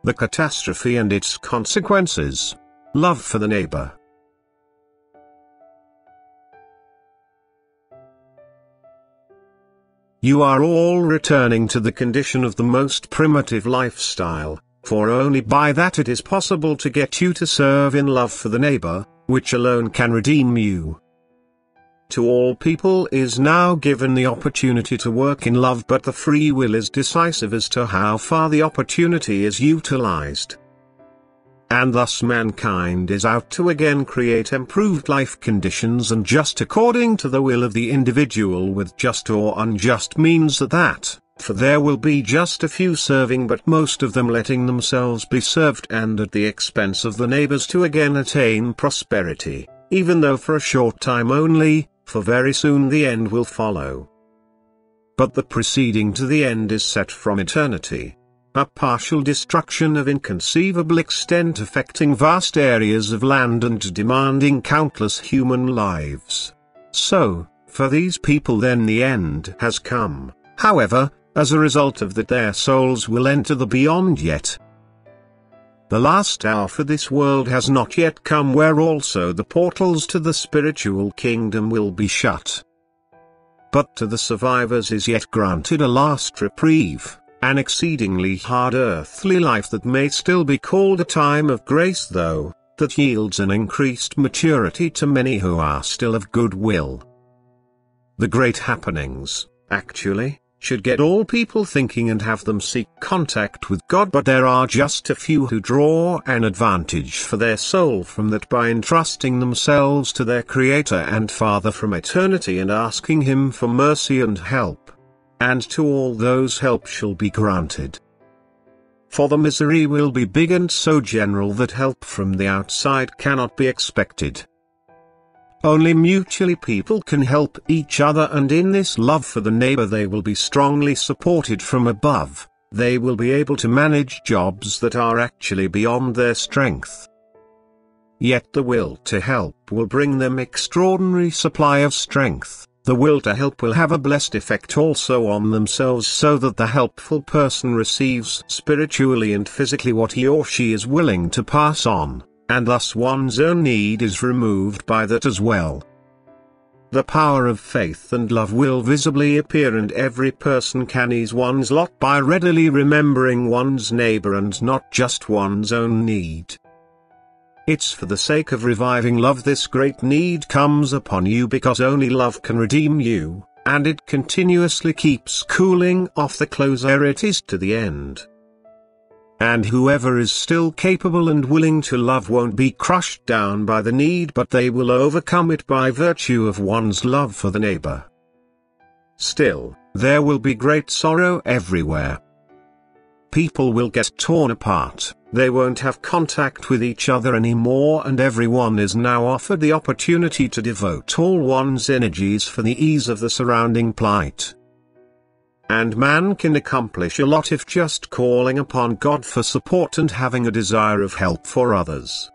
The catastrophe and its consequences. Love for the neighbor. You are all returning to the condition of the most primitive lifestyle, for only by that it is possible to get you to serve in love for the neighbor, which alone can redeem you. To all people is now given the opportunity to work in love, but the free will is decisive as to how far the opportunity is utilized. And thus mankind is out to again create improved life conditions, and just according to the will of the individual, with just or unjust means at that, for there will be just a few serving but most of them letting themselves be served, and at the expense of the neighbors, to again attain prosperity, even though for a short time only, for very soon the end will follow. But the proceeding to the end is set from eternity. A partial destruction of inconceivable extent, affecting vast areas of land and demanding countless human lives. So, for these people then the end has come. However, as a result of that, their souls will enter the beyond yet. The last hour for this world has not yet come, where also the portals to the spiritual kingdom will be shut. But to the survivors is yet granted a last reprieve, an exceedingly hard earthly life that may still be called a time of grace, though, that yields an increased maturity to many who are still of good will. The great happenings, actually, should get all people thinking and have them seek contact with God, but there are just a few who draw an advantage for their soul from that by entrusting themselves to their Creator and Father from eternity and asking Him for mercy and help. And to all those help shall be granted. For the misery will be big and so general that help from the outside cannot be expected. Only mutually people can help each other, and in this love for the neighbor they will be strongly supported from above. They will be able to manage jobs that are actually beyond their strength. Yet the will to help will bring them extraordinary supply of strength. The will to help will have a blessed effect also on themselves, so that the helpful person receives spiritually and physically what he or she is willing to pass on, and thus one's own need is removed by that as well. The power of faith and love will visibly appear, and every person can ease one's lot by readily remembering one's neighbor and not just one's own need. It's for the sake of reviving love this great need comes upon you, because only love can redeem you, and it continuously keeps cooling off the closer it is to the end. And whoever is still capable and willing to love won't be crushed down by the need, but they will overcome it by virtue of one's love for the neighbor. Still, there will be great sorrow everywhere. People will get torn apart, they won't have contact with each other anymore, and everyone is now offered the opportunity to devote all one's energies for the ease of the surrounding plight. And man can accomplish a lot if just calling upon God for support and having a desire of help for others.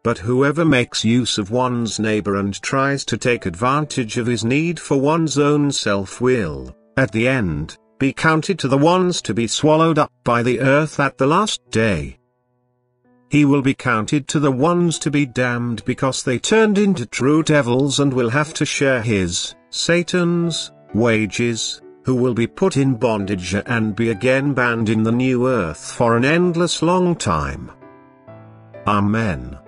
But whoever makes use of one's neighbor and tries to take advantage of his need for one's own self will, at the end, be counted to the ones to be swallowed up by the earth at the last day. He will be counted to the ones to be damned because they turned into true devils and will have to share his, Satan's, wages, who will be put in bondage and be again banned in the new earth for an endless long time. Amen.